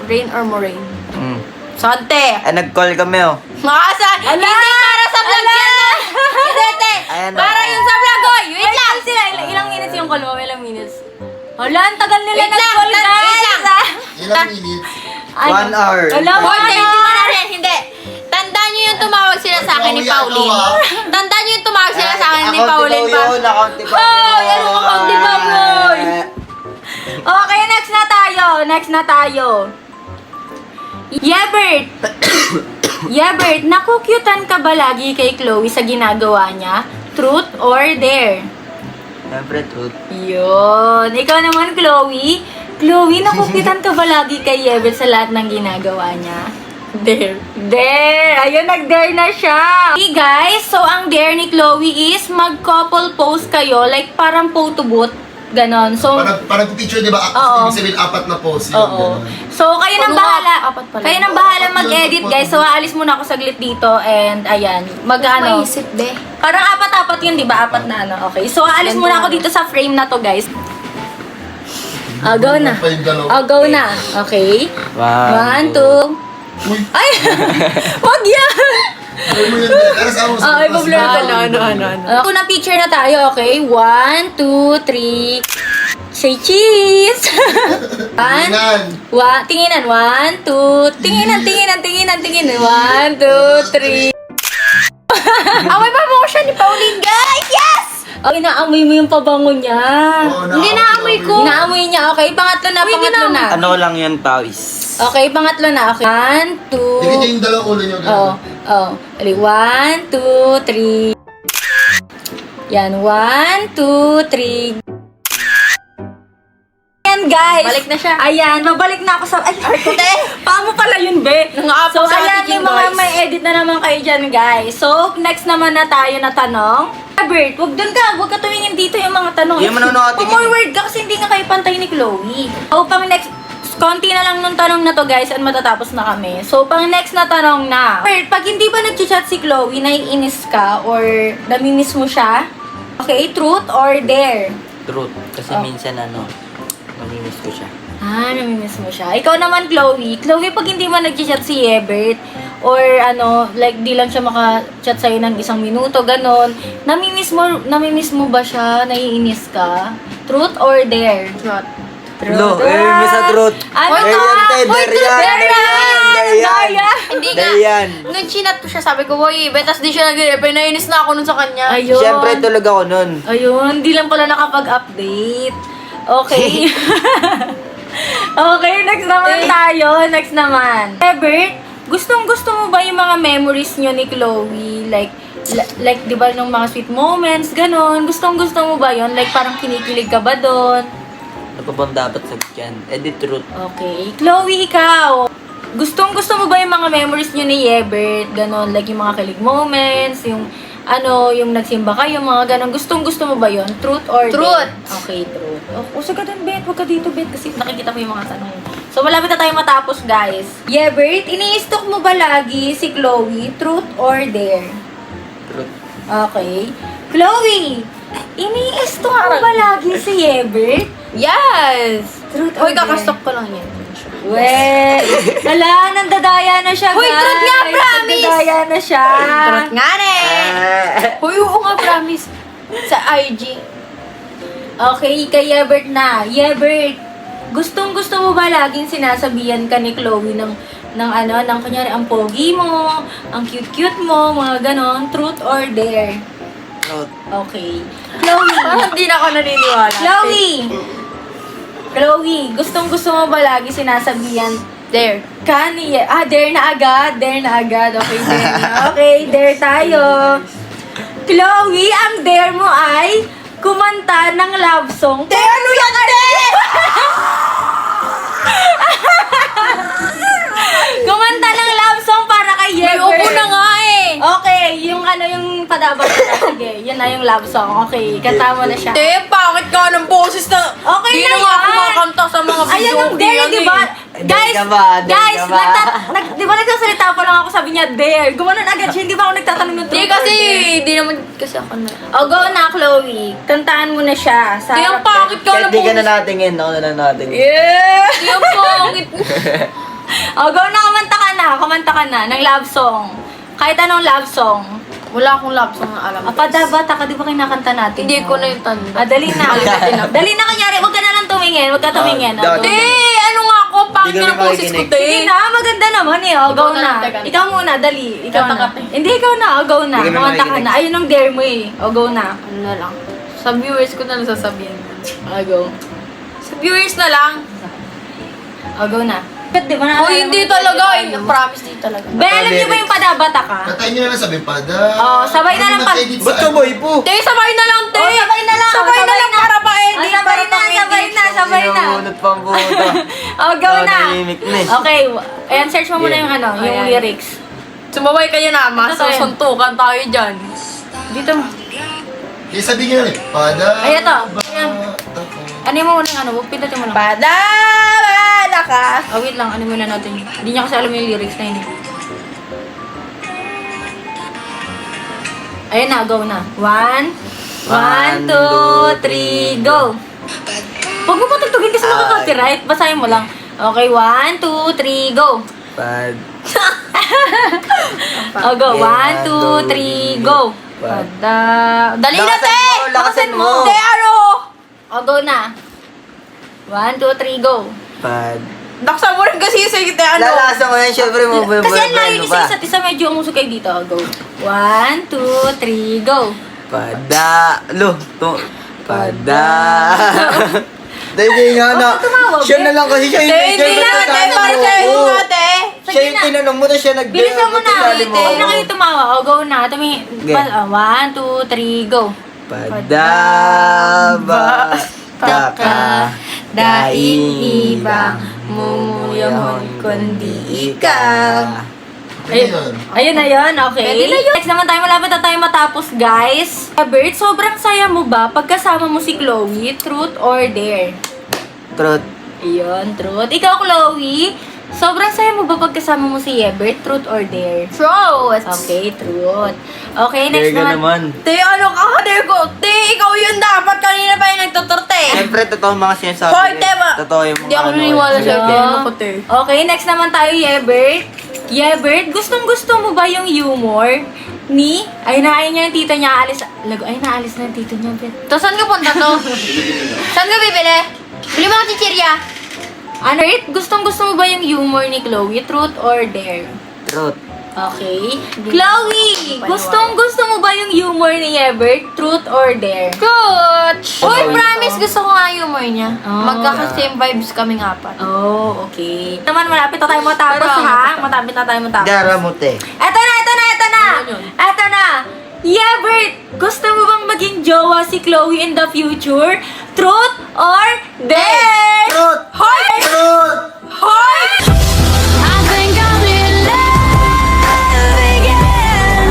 [SPEAKER 5] Rain or Moraine?
[SPEAKER 2] Mm.
[SPEAKER 5] Sante!
[SPEAKER 2] Eh, nag-call kami, oh.
[SPEAKER 5] Makasa!
[SPEAKER 3] Ala!
[SPEAKER 5] Hindi para sa vlog
[SPEAKER 3] Ala!
[SPEAKER 5] yan! ah! Hindi, te!
[SPEAKER 2] Ayan,
[SPEAKER 5] Para
[SPEAKER 2] oh.
[SPEAKER 5] yun sa vlog, oy! Wait lang!
[SPEAKER 3] Sila, ilang minutes yung call mo? Ilang minutes? Hala, ang tagal nila
[SPEAKER 5] Wait lang,
[SPEAKER 3] nag-call,
[SPEAKER 5] wait
[SPEAKER 3] guys.
[SPEAKER 5] lang.
[SPEAKER 3] Ah.
[SPEAKER 4] Ilang minutes?
[SPEAKER 2] 1 hour.
[SPEAKER 3] Hala,
[SPEAKER 5] Hoy, te,
[SPEAKER 3] ano?
[SPEAKER 5] hindi mo na rin, hindi! Tandaan niyo yung tumawag sila sa akin ni Pauline. Tandaan niyo yung tumawag sila sa akin ni Pauline pa.
[SPEAKER 2] Account ko
[SPEAKER 5] Hoy, ano mo kang di ba, boy?
[SPEAKER 3] Okay, next na tayo. Yebert! Yebert, nakukyutan ka ba lagi kay Chloe sa ginagawa niya? Truth or dare?
[SPEAKER 2] Siyempre, truth.
[SPEAKER 3] Yun. Ikaw naman, Chloe. Chloe, nakukyutan ka ba lagi kay Yebert sa lahat ng ginagawa niya?
[SPEAKER 5] Dare.
[SPEAKER 3] Dare! Ayun, nag-dare na siya! Okay, guys. So, ang dare ni Chloe is mag-couple pose kayo. Like, parang photo booth. Ganon. So,
[SPEAKER 4] Parang picture, di ba?
[SPEAKER 3] Oo.
[SPEAKER 4] Ibig sabihin, 4 na pose. Yun,
[SPEAKER 3] oo.
[SPEAKER 4] ganun.
[SPEAKER 3] So, kayo nang
[SPEAKER 5] Puro nga,
[SPEAKER 3] bahala.
[SPEAKER 5] apat pala.
[SPEAKER 3] Kayo nang bahala
[SPEAKER 4] Apat yun,
[SPEAKER 3] mag-edit,
[SPEAKER 4] apat.
[SPEAKER 3] guys. So, aalis muna ako saglit dito. And, ayan. Mag-ano.
[SPEAKER 5] Maisip, be.
[SPEAKER 3] Parang apat-apat yun, di ba? Apat na ano. Okay. So, aalis muna ako dito sa frame na to, guys. Go na.
[SPEAKER 4] Pa yung dalawa.
[SPEAKER 3] Go na. Okay. 1, 2.
[SPEAKER 4] Uy,
[SPEAKER 3] Ay! Wag yan!
[SPEAKER 4] Blur mo yun, Ben. Pero sama mo sa
[SPEAKER 3] i-blur ko.
[SPEAKER 5] Ano?
[SPEAKER 3] Unang picture na tayo, okay? 1, 2, 3. Say cheese!
[SPEAKER 4] Tingnan.
[SPEAKER 3] Tinginan. 1, 2. Tinginan. 1, 2, 3. Amoy pa mo siya ni Pauline, guys! Yes! Oh, inaamoy mo yung pabango niya.
[SPEAKER 4] Oo,
[SPEAKER 5] Hindi naamoy ko.
[SPEAKER 3] Inaamoy niya. Okay, pangatlo na.
[SPEAKER 2] Ano lang yan, pawis.
[SPEAKER 3] Okay, pangatlo na. Okay. 1, 2.
[SPEAKER 4] Dikit yung dalawang ulo nyo.
[SPEAKER 3] Oo. Ali, 1, 2, 3. Yan, 1, 2, 3. Ayan, guys.
[SPEAKER 5] Balik na siya.
[SPEAKER 3] Ayan, babalik na ako sa... Ay, arte. Paano pala yun, be? So,
[SPEAKER 5] sa
[SPEAKER 3] ayan,
[SPEAKER 5] ating
[SPEAKER 3] yung mga
[SPEAKER 5] guys.
[SPEAKER 3] may edit na naman kayo dyan, guys. So, next naman na tayo na tanong. Bert, wag dun ka. Wag ka tumingin dito yung mga tanong.
[SPEAKER 2] Yung manonood,
[SPEAKER 3] Forward ka kasi hindi nga kayo pantay ni Chloe. So, pang next... Konti na lang nung tanong na to, guys, at matatapos na kami. So, pang next na tanong na. Bert, pag hindi ba nag-chat si Chloe, naiinis ka or namimiss mo siya? Okay, truth or dare?
[SPEAKER 2] Truth. Kasi minsan mamimiss ko siya.
[SPEAKER 3] Namimiss mo siya. Ikaw naman, Chloe. Chloe, pag hindi mo nag-chat si Ebert, or like di lang siya maka-chat sa'yo ng 1 minuto, ganon, namimiss mo ba siya? Naiinis ka? Truth or dare?
[SPEAKER 5] Truth.
[SPEAKER 2] Lo, may sa truth.
[SPEAKER 3] Ano
[SPEAKER 2] Dare
[SPEAKER 3] to?
[SPEAKER 2] yan, te,
[SPEAKER 3] Hoy,
[SPEAKER 2] dare
[SPEAKER 3] truth,
[SPEAKER 2] yan.
[SPEAKER 3] dare yan!
[SPEAKER 2] Dare yan.
[SPEAKER 3] Dare yan!
[SPEAKER 5] Hindi
[SPEAKER 2] Dare
[SPEAKER 5] nga.
[SPEAKER 2] yan.
[SPEAKER 5] Nung chinat ko siya, sabi ko, boy, betas di siya nag-reply. Nainis na ako nun sa kanya.
[SPEAKER 3] Ayun.
[SPEAKER 2] Siyempre, tulog ako nun.
[SPEAKER 3] Ayun, di lang pala nakapag-update. Okay. Okay, next naman tayo. Next naman. Ebert, gustong-gusto mo ba yung mga memories nyo ni Chloe? Like, di ba, nung mga sweet moments, ganon. Gustong-gusto mo ba yon? Like, parang kinikilig ka ba doon?
[SPEAKER 2] Ano pa bang dapat sagot yan? Edit truth.
[SPEAKER 3] Okay. Chloe, ikaw. Gustong-gusto mo ba yung mga memories nyo ni Ebert? Ganon, like yung mga kilig moments, yung yung nagsimba kayo, mga ganon. Gustong-gusto mo ba yon? Truth or
[SPEAKER 5] Truth.
[SPEAKER 3] dare? Okay, truth. O, sige doon, Bet. Huwag ka dito, Bet. Kasi nakikita ko yung mga tanong. So, malapit na tayo matapos, guys. Ebert, ini-stalk mo ba lagi si Chloe? Truth or dare?
[SPEAKER 2] Truth.
[SPEAKER 3] Okay. Chloe, ini-stalk mo ba lagi si Ebert?
[SPEAKER 5] Yes!
[SPEAKER 3] Truth or
[SPEAKER 5] Hoy,
[SPEAKER 3] dare?
[SPEAKER 5] kakastok ko lang yan.
[SPEAKER 3] Weh! Hala, nandadaya na siya,
[SPEAKER 5] Hoy,
[SPEAKER 3] guys!
[SPEAKER 5] truth nga, promise!
[SPEAKER 3] Nandadaya na siya!
[SPEAKER 5] Truth nga Hoy, oo nga, promise. Sa IG.
[SPEAKER 3] Okay, kay Yebert na. Yebert, gustong-gusto mo ba laging sinasabihan ka ni Chloe ng kunyari, ang pogi mo, ang cute-cute mo, mga ganon, truth or dare?
[SPEAKER 2] Truth.
[SPEAKER 3] Okay. Chloe!
[SPEAKER 5] Parang di na ako naniniwala.
[SPEAKER 3] Chloe, gustong-gusto mo ba lagi sinasabihan
[SPEAKER 5] There.
[SPEAKER 3] dare na agad. Dare na agad. Okay, dare na. Okay, dare tayo. Chloe, ang dare mo ay kumanta ng love song. Te, ano yan, te? Kumanta ng love song para kay Yever.
[SPEAKER 5] Ayoko na nga eh.
[SPEAKER 3] Okay, yung padabag na. Sige, yun na yung love song. Okay, kanta mo na siya.
[SPEAKER 5] Te, bakit ka ng boses na...
[SPEAKER 3] Okay
[SPEAKER 5] di
[SPEAKER 3] na
[SPEAKER 5] na nga
[SPEAKER 3] yan.
[SPEAKER 5] kumakanta sa mga video.
[SPEAKER 3] Ayan ang dare, di ba? Guys,
[SPEAKER 2] Dare ka ba? Dare ka ba?
[SPEAKER 3] di ba nagsasalita pa lang ako, sabi niya, dare. Gumanon agad siya, hindi ba ako nagtatanong ng
[SPEAKER 5] Di
[SPEAKER 3] truth
[SPEAKER 5] kasi,
[SPEAKER 3] or dare?
[SPEAKER 5] di naman kasi ako na...
[SPEAKER 3] O, go na, Chloe. Kantaan mo na siya. Sa
[SPEAKER 5] Di, ang pangit ka
[SPEAKER 2] Kahit
[SPEAKER 5] ng
[SPEAKER 2] di ka na
[SPEAKER 5] boses.
[SPEAKER 2] natingin, ako na lang natingin.
[SPEAKER 3] Yeah!
[SPEAKER 5] Di, ang pangit.
[SPEAKER 3] O, go na, kumanta ka na ng love song. Kahit anong love song.
[SPEAKER 5] Wala akong love song na alam.
[SPEAKER 3] Bata ka, di ba kinakanta natin?
[SPEAKER 5] Hindi ko na yung tanda.
[SPEAKER 3] Dali na. Dali na, kanyari. Huwag ka na lang tumingin. Huwag ka tumingin. O,
[SPEAKER 2] dapat-
[SPEAKER 3] go.
[SPEAKER 5] Te, ano nga ako? Pangit
[SPEAKER 2] Hindi
[SPEAKER 5] ka
[SPEAKER 2] ka
[SPEAKER 5] ng boses ko,
[SPEAKER 2] makikinig.
[SPEAKER 5] te.
[SPEAKER 3] Sige na, maganda naman eh. O, go
[SPEAKER 5] Ikaw na
[SPEAKER 3] na.
[SPEAKER 5] lang, teka.
[SPEAKER 3] Ikaw muna, dali. Ikaw na.
[SPEAKER 5] Kanta ka.
[SPEAKER 3] Hindi, ikaw na. O, go na.
[SPEAKER 2] Hindi ka na
[SPEAKER 3] Kumanta ka
[SPEAKER 2] makikinig.
[SPEAKER 3] na. Ayun ang dare mo eh. O, go na.
[SPEAKER 5] Ano na lang. Sa viewers ko na lang sasabihin.
[SPEAKER 3] O, go.
[SPEAKER 5] Sa viewers na lang.
[SPEAKER 3] O, go na. Ba't di ba na?
[SPEAKER 5] Oh, hindi talaga. Promise, di talaga.
[SPEAKER 3] Be, alam niyo ba yung padabata ka?
[SPEAKER 4] Katayin nyo na lang sabi pa.
[SPEAKER 3] Oh, sabay na lang
[SPEAKER 4] Mag-edit
[SPEAKER 2] Ba't
[SPEAKER 4] sa-
[SPEAKER 2] ka boy po?
[SPEAKER 5] Te, sabay na lang, te.
[SPEAKER 3] Oh, sabay na lang.
[SPEAKER 5] Sabay na lang para pa-edit.
[SPEAKER 3] Oh, sabay na, sabay na, sabay na.
[SPEAKER 2] Sinabunot pa ang buto.
[SPEAKER 3] Oh, go na.
[SPEAKER 2] Nahimik na eh.
[SPEAKER 3] Okay, ayan, search mo muna
[SPEAKER 2] Yeah.
[SPEAKER 3] yung yung
[SPEAKER 5] Ayan.
[SPEAKER 3] lyrics.
[SPEAKER 5] Sumabay kayo na,
[SPEAKER 3] Ito tayo.
[SPEAKER 5] suntukan tayo dyan.
[SPEAKER 3] Dito.
[SPEAKER 4] Eh, sabihin nyo na eh. Pada.
[SPEAKER 3] Ay, ito. Ayan.
[SPEAKER 4] bata ko.
[SPEAKER 3] Ano mo muna yung pindutin mo lang.
[SPEAKER 5] Padabala ka.
[SPEAKER 3] Oh, wait lang, ano muna natin yun. Hindi niya kasi alam yung lyrics na yun. Ayan na, go na. 1, 2, 3, go! Huwag mo patugtugin kasi makaka-copyright. Basahin mo lang. Okay, 1, 2, 3, go!
[SPEAKER 2] Bad.
[SPEAKER 3] O, go.
[SPEAKER 2] Yeah,
[SPEAKER 3] 1, 2, 3, go. Dali na,
[SPEAKER 2] Lakasan
[SPEAKER 3] te!
[SPEAKER 2] mo, lakasan mo.
[SPEAKER 3] Te, ano? O, go na. 1, 2, 3, go.
[SPEAKER 2] Pad.
[SPEAKER 3] Daksa mo rin kasi sa te, ano?
[SPEAKER 2] Lalasa mo yan, syempre mo.
[SPEAKER 3] Kasi ang layo niyo sa isa't isa, medyo umusok kayo dito. O, go. 1, 2, 3, go.
[SPEAKER 2] Pada. Dahil nga na.
[SPEAKER 3] tumawag,
[SPEAKER 2] Siya
[SPEAKER 3] eh.
[SPEAKER 2] na lang kasi siya yung
[SPEAKER 3] Hindi na, te, para sa'yo yung ate.
[SPEAKER 2] Siya yung tinanong mo na siya nag-
[SPEAKER 3] Bilisan mo na,
[SPEAKER 2] Tinali
[SPEAKER 3] te. Huwag na kayo tumawa. O, go na. 1, 2, 3, go.
[SPEAKER 2] Padaba. Taka.
[SPEAKER 3] Daing ibang mumuyahon kundi ikaw. Ayun na yun, okay.
[SPEAKER 5] Pwede na yun.
[SPEAKER 3] Next naman tayo, malapit na tayo matapos, guys. Bert, sobrang saya mo ba pagkasama mo si Chloe? Truth or dare?
[SPEAKER 2] Truth.
[SPEAKER 3] Ayun, truth. Ikaw, Chloe, sobrang saya mo ba pagkasama mo si Ebert? Truth or dare?
[SPEAKER 5] Truth.
[SPEAKER 3] Okay, truth. Okay, next
[SPEAKER 2] Dare ka naman.
[SPEAKER 3] Te, ano ka? Dare ko. Te, ikaw yun dapat. Kanina pa yung nagtuturte.
[SPEAKER 2] Siyempre, totoo mga sinasabi.
[SPEAKER 3] Hoy,
[SPEAKER 2] niya.
[SPEAKER 3] tema.
[SPEAKER 2] Totoo yung mga
[SPEAKER 5] Hindi ako naniniwala
[SPEAKER 2] ano,
[SPEAKER 5] sa'yo.
[SPEAKER 2] sinabi.
[SPEAKER 5] Te, ano ko, te?
[SPEAKER 3] Okay, next naman tayo, Yebert. Yebert, gustong-gusto mo ba yung humor ni... Ay, naayon niya yung tito niya. Alis... Lago, ay, naalis na yung tito niya, Bet.
[SPEAKER 5] To, saan ka punta to? Saan ka bibili? Bili mo ng chichirya.
[SPEAKER 3] Ano, Rit? Gustong-gusto mo ba yung humor ni Chloe? Truth or dare?
[SPEAKER 2] Truth.
[SPEAKER 3] Okay. Chloe, gustong-gusto mo ba yung humor ni Yebert? Truth or dare?
[SPEAKER 5] Truth. Uy,
[SPEAKER 3] Okay.
[SPEAKER 5] promise, gusto ko nga yung humor niya.
[SPEAKER 3] Oh.
[SPEAKER 5] Magkaka-same vibes kaming apat.
[SPEAKER 3] Oh, okay. Naman, malapit na tayo matapos,
[SPEAKER 5] Pero,
[SPEAKER 3] ha? Malapit na tayo matapos.
[SPEAKER 2] Dara mo, te.
[SPEAKER 3] Eto na! Eto na! Yebert, gusto mo bang maging jowa si Chloe in the future? Truth or dare?
[SPEAKER 2] Truth!
[SPEAKER 3] Hoy!
[SPEAKER 2] Truth!
[SPEAKER 3] Hoy! I think I'm in love again.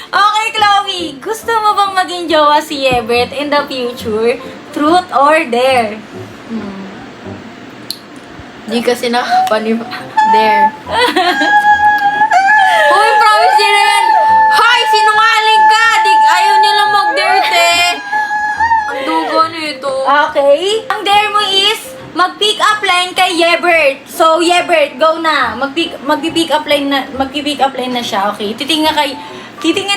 [SPEAKER 3] Okay, Chloe, gusto mo bang maging jowa si Yebert in the future? Truth or dare?
[SPEAKER 5] Di kasi nakapaniba. There. Uy, promise niya na yan. Hi, sinungaling ka. Ayaw niya lang mag-dare, te. Ang dugo nito.
[SPEAKER 3] Okay. Ang dare mo is mag-pick up line kay Yebert. So, Yebert, go na. Mag-pick up line na siya. Okay. Titingin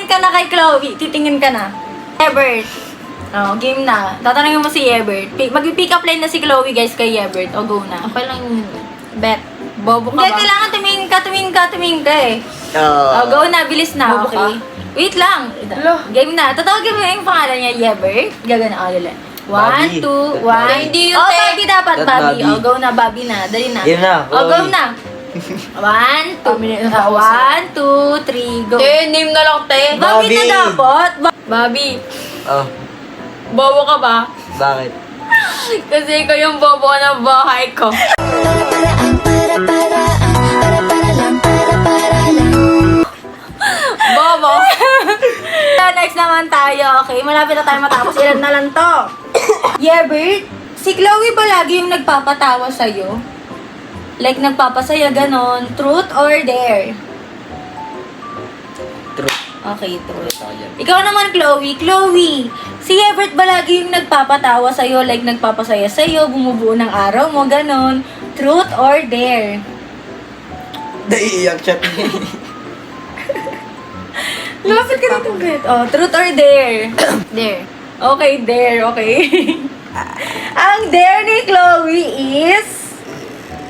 [SPEAKER 3] ka na kay Chloe. Titingin ka na. Yebert. Oh, game na. Tatanungin mo si Yebert. Mag-pick up line na si Chloe, guys, kay Yebert. O, go na.
[SPEAKER 5] Okay lang yun. Bet. Bobo ka
[SPEAKER 3] Hindi,
[SPEAKER 5] ba?
[SPEAKER 3] kailangan tumingin ka eh.
[SPEAKER 2] Oh.
[SPEAKER 3] Oh, go na. Bilis na.
[SPEAKER 5] Bobo
[SPEAKER 3] Okay. Wait lang. Game na. Tatawagin mo yung pangalan niya, Yebert. Gagana. O, dali. 1,
[SPEAKER 2] Bobby.
[SPEAKER 3] 2, 1.
[SPEAKER 2] Bobby.
[SPEAKER 5] Hindi yun,
[SPEAKER 3] Oh,
[SPEAKER 5] te.
[SPEAKER 3] Bobby dapat,
[SPEAKER 2] That's
[SPEAKER 3] Bobby.
[SPEAKER 2] Bobby.
[SPEAKER 3] Oh, go na, Bobby na. Dali na.
[SPEAKER 2] Yun na,
[SPEAKER 3] Oh, go
[SPEAKER 2] Bobby.
[SPEAKER 3] na. 1, 2, 3, go.
[SPEAKER 5] Te, name na lang, te.
[SPEAKER 3] Bobby na
[SPEAKER 2] Bobby.
[SPEAKER 3] dapat.
[SPEAKER 5] Bobby,
[SPEAKER 2] Oh,
[SPEAKER 5] bobo ka ba?
[SPEAKER 2] bakit?
[SPEAKER 5] Kasi ikaw yung bobo ng bahay ko. Bobo.
[SPEAKER 3] Next naman tayo. Okay, malapit na tayo matapos. Ilan na lang to? Yebert, si Chloe ba lagi yung nagpapatawa sa'yo? Like, nagpapasaya ganon. Truth or dare?
[SPEAKER 2] Truth.
[SPEAKER 3] Okay, truth. Ikaw naman, Chloe. Chloe, si Yebert ba lagi yung nagpapatawa sa'yo? Like, nagpapasaya sa'yo, bumubuo ng araw mo, ganon. Truth or dare?
[SPEAKER 2] Naiiyak siya.
[SPEAKER 3] Lapit ka dito, Bet. Oh, truth or dare?
[SPEAKER 5] There.
[SPEAKER 3] Okay, dare. Okay. Ang dare ni Chloe is...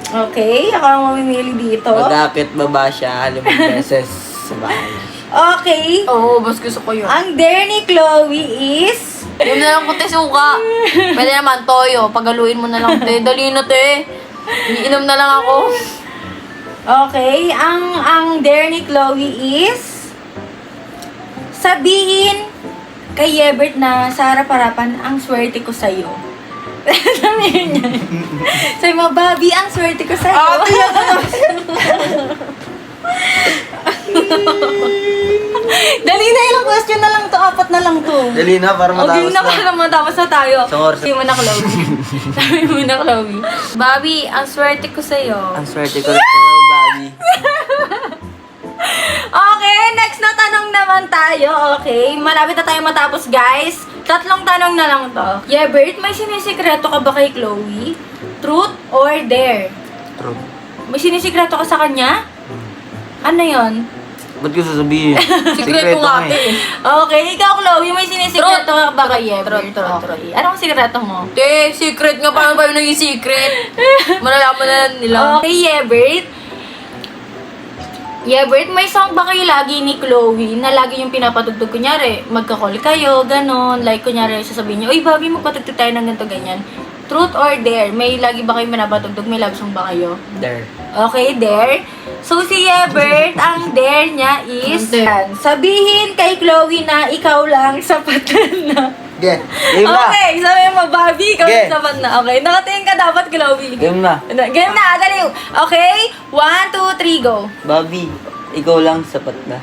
[SPEAKER 3] Okay, ako ang mamimili dito.
[SPEAKER 2] Mag-akit baba siya 5 beses sa bahay.
[SPEAKER 3] Okay.
[SPEAKER 5] Oo, bas gusto ko yun.
[SPEAKER 3] Ang dare ni Chloe is...
[SPEAKER 5] Yun na lang ko, te, suka. Pwede naman, toyo. Pagaluin mo na lang, te. Dali na, te. Iinom na lang ako.
[SPEAKER 3] Okay, ang dare ni Chloe is... Sabihin kay Yebert na sa harap-harapan, ang swerte ko sa'yo. Sabihin niya. Sabi mo, Bobby, ang swerte ko sa'yo. Dali na, ilang question na lang to. 4 na lang to.
[SPEAKER 2] Dali na, para matapos
[SPEAKER 3] Okay na para matapos na tayo.
[SPEAKER 2] Isang oras.
[SPEAKER 3] Sabi mo na, Chloe. Sabi mo na, Chloe.
[SPEAKER 5] Bobby, ang swerte ko sa'yo.
[SPEAKER 2] Ang swerte ko rin sa'yo, Bobby.
[SPEAKER 3] Okay, next na tanong naman tayo. Okay, malapit na tayo matapos, guys. 3 tanong na lang to. Yebert, may sinisikreto ka ba kay Chloe? Truth or dare?
[SPEAKER 2] Truth.
[SPEAKER 3] May sinisikreto ka sa kanya? Ano yun?
[SPEAKER 2] Ba't ko sasabihin?
[SPEAKER 5] Sikreto nga ate.
[SPEAKER 3] Okay, ikaw, Chloe, may sinisikreto ka ba kay Yebert?
[SPEAKER 5] Trot.
[SPEAKER 3] Okay. Anong sikreto mo?
[SPEAKER 5] Te, secret nga. Paano ba yung naging secret? Malalaman na nila.
[SPEAKER 3] Okay, Yebert. Yebert, may song ba kayo lagi ni Chloe na lagi yung pinapatugtog? Kunyari, magka-call kayo, ganon. Like, kunyari, sasabihin niyo, uy, Bobby, magpatugtog tayo ng ganito, ganyan. Truth or dare? May lagi ba kayo pinapatugtog? May love song ba kayo?
[SPEAKER 2] There.
[SPEAKER 3] Okay, dare. So, si Yebert, ang dare niya is, sabihin kay Chloe na ikaw lang sapat na.
[SPEAKER 2] Game. Game na.
[SPEAKER 3] Okay, sabi mo, Bobby, ikaw
[SPEAKER 2] Okay.
[SPEAKER 3] lang sapat na. Okay, nakatingin ka dapat, Chloe.
[SPEAKER 2] Game na.
[SPEAKER 3] Game na, dali. Okay, 1, 2, 3, go.
[SPEAKER 2] Bobby, ikaw lang sapat na.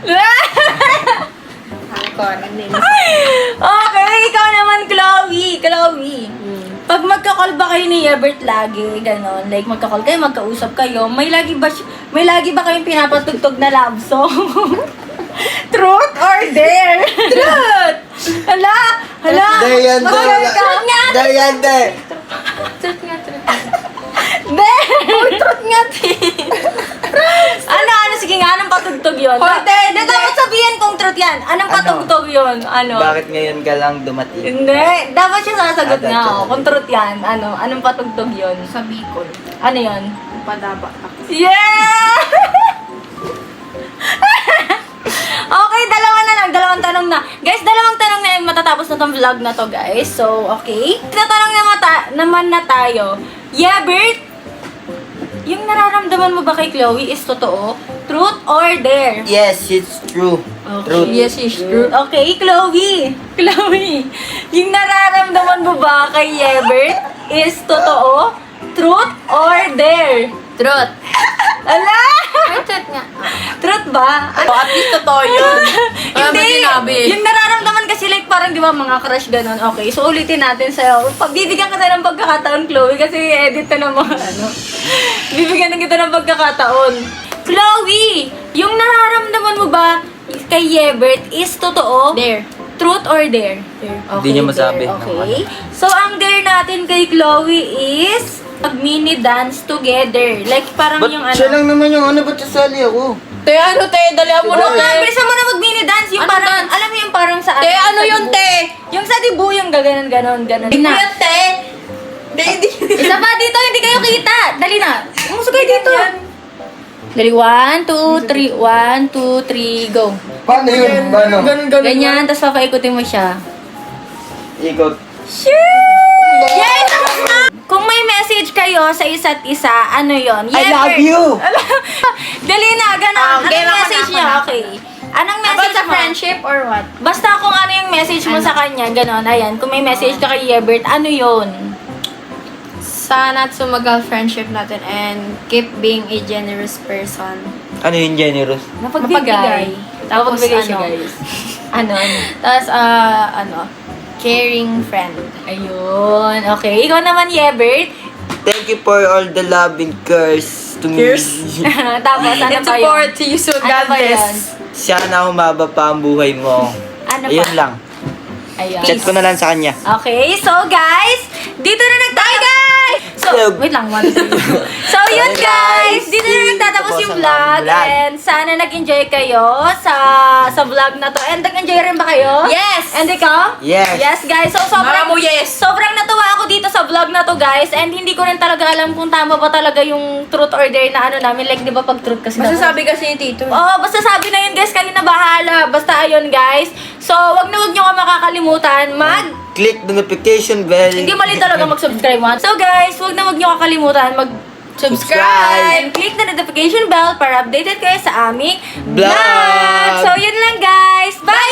[SPEAKER 3] Okay, ikaw naman, Chloe. Chloe. Pag magka-call ba kayo ni Yebert lagi, ganon, like magka-call kayo, magkausap kayo, may lagi ba kayong pinapatugtog na love song? Truth or dare? Truth! Hala!
[SPEAKER 2] Dare yan,
[SPEAKER 3] Magalit ka. Truth nga!
[SPEAKER 2] Dare yan, dare.
[SPEAKER 5] Truth nga.
[SPEAKER 3] Dare! Truth nga, ano, sige nga, anong patugtog yun? Hoy, dapat sabihin kung truth yan. Anong patugtog yun? Ano?
[SPEAKER 2] Bakit ngayon ka lang dumating?
[SPEAKER 3] Hindi. Dapat siya sasagot
[SPEAKER 2] Ah,
[SPEAKER 3] nga.
[SPEAKER 2] that's
[SPEAKER 3] Oh. Kung truth yan, anong patugtog yun?
[SPEAKER 5] Sa Bicol.
[SPEAKER 3] Ano yun?
[SPEAKER 5] Padaba ako.
[SPEAKER 3] Yeah! Okay, dalawang tanong na. Guys, dalawang tanong na yung matatapos na tong vlog na to, guys. So, okay. Tatanong naman na tayo. Yebert, yung nararamdaman mo ba kay Chloe is totoo? Truth or dare?
[SPEAKER 2] Yes, it's true. Truth.
[SPEAKER 5] Yes, it's true.
[SPEAKER 3] Okay, Chloe. Chloe, yung nararamdaman mo ba kay Yebert is totoo? Truth or dare?
[SPEAKER 5] Truth.
[SPEAKER 3] Ala!
[SPEAKER 5] Ay, truth nga.
[SPEAKER 3] Truth ba?
[SPEAKER 5] At least totoo yun. Wala mo sinabi.
[SPEAKER 3] Yung nararamdaman kasi like parang di ba mga crush ganun. Okay, so ulitin natin sa'yo. Pagbibigyan ka tayo ng pagkakataon, Chloe, kasi edit na ng mga ano. Bibigyan na kita ng pagkakataon. Chloe, yung nararamdaman mo ba kay Yebert is totoo?
[SPEAKER 5] Dare.
[SPEAKER 3] Truth or dare?
[SPEAKER 2] Hindi niya masabi.
[SPEAKER 3] dare. Okay. So, ang dare natin kay Chloe is mag-mini dance together. Like, parang
[SPEAKER 2] Ba't
[SPEAKER 3] yung ano.
[SPEAKER 2] siya lang naman yung ano, ba't sasali ako?
[SPEAKER 5] Te, ano te? Dalihan mo na
[SPEAKER 3] Ano
[SPEAKER 5] te.
[SPEAKER 3] Bilisan mo na mag-mini dance. Yung
[SPEAKER 5] Ano
[SPEAKER 3] parang,
[SPEAKER 5] dance?
[SPEAKER 3] alam mo yung parang sa
[SPEAKER 5] Te, ano
[SPEAKER 3] sa
[SPEAKER 5] yun
[SPEAKER 3] dibu.
[SPEAKER 5] te?
[SPEAKER 3] Yung sa dibu, yung gaganon, ganon.
[SPEAKER 5] Hindi
[SPEAKER 3] Na.
[SPEAKER 5] yan te. Hindi.
[SPEAKER 3] Isa pa dito, hindi kayo kita. Dali na. Umusok kayo dito. Dali, 1, 2, 3. 1, 2, 3, go.
[SPEAKER 2] Paano yun? Paano?
[SPEAKER 3] Ganyan, tapos papaikutin mo siya.
[SPEAKER 2] Ikot.
[SPEAKER 3] Yay! Tapos na! Kung may message kayo sa isa't isa, ano yon?
[SPEAKER 2] I love you!
[SPEAKER 3] Dali na, ganon.
[SPEAKER 5] Okay,
[SPEAKER 3] Anong message niya? Okay. Anong message
[SPEAKER 5] About sa
[SPEAKER 3] mo?
[SPEAKER 5] friendship or what?
[SPEAKER 3] Basta kung ano yung message mo sa kanya, ganon. Ayan, kung may message ka kay Yebert, ano yon?
[SPEAKER 5] Sana sumagal friendship natin and keep being a generous person.
[SPEAKER 2] Ano yung generous?
[SPEAKER 3] Mapagbigay.
[SPEAKER 5] Tapos
[SPEAKER 3] Mapagbigay siya,
[SPEAKER 5] ano?
[SPEAKER 3] guys. Ano?
[SPEAKER 5] Tapos, caring friend.
[SPEAKER 3] Ayun. Okay. Ikaw naman, Yebert.
[SPEAKER 2] Thank you for all the love and cares to me.
[SPEAKER 3] Tapos, ano pa yun?
[SPEAKER 5] to you so
[SPEAKER 3] Ano pa yun?
[SPEAKER 2] Sana humaba pa ang buhay mo.
[SPEAKER 3] Ano
[SPEAKER 2] Ayun
[SPEAKER 3] pa?
[SPEAKER 2] lang.
[SPEAKER 3] Ayun.
[SPEAKER 2] Chat ko na lang sa kanya.
[SPEAKER 3] Okay, so guys, dito na guys! So, wait lang, one, two. So, yun guys, dito na nagtatapos yung vlog. And sana nag-enjoy kayo sa vlog na to. And nag-enjoy rin ba kayo?
[SPEAKER 5] Yes!
[SPEAKER 3] And ikaw?
[SPEAKER 2] Yes.
[SPEAKER 3] Yes, guys. So, sobrang,
[SPEAKER 5] Mamo, yes!
[SPEAKER 3] sobrang natuwa ako dito sa vlog na to, guys. And hindi ko rin talaga alam kung tama ba talaga yung truth or dare na ano namin. Like, di ba pag truth kasi
[SPEAKER 5] Masasabi kasi ni Tito.
[SPEAKER 3] Oo, basta sabi na yun guys, kayo na bahala. Basta ayun guys. So, wag nyo ka makakalimutan
[SPEAKER 2] Click the notification bell.
[SPEAKER 3] hindi mali talaga mag-subscribe man. So guys, wag nyo kakalimutan
[SPEAKER 2] Subscribe.
[SPEAKER 3] and click the notification bell para updated kayo sa aming
[SPEAKER 2] Vlog.
[SPEAKER 3] vlog. So, yun lang guys. Bye!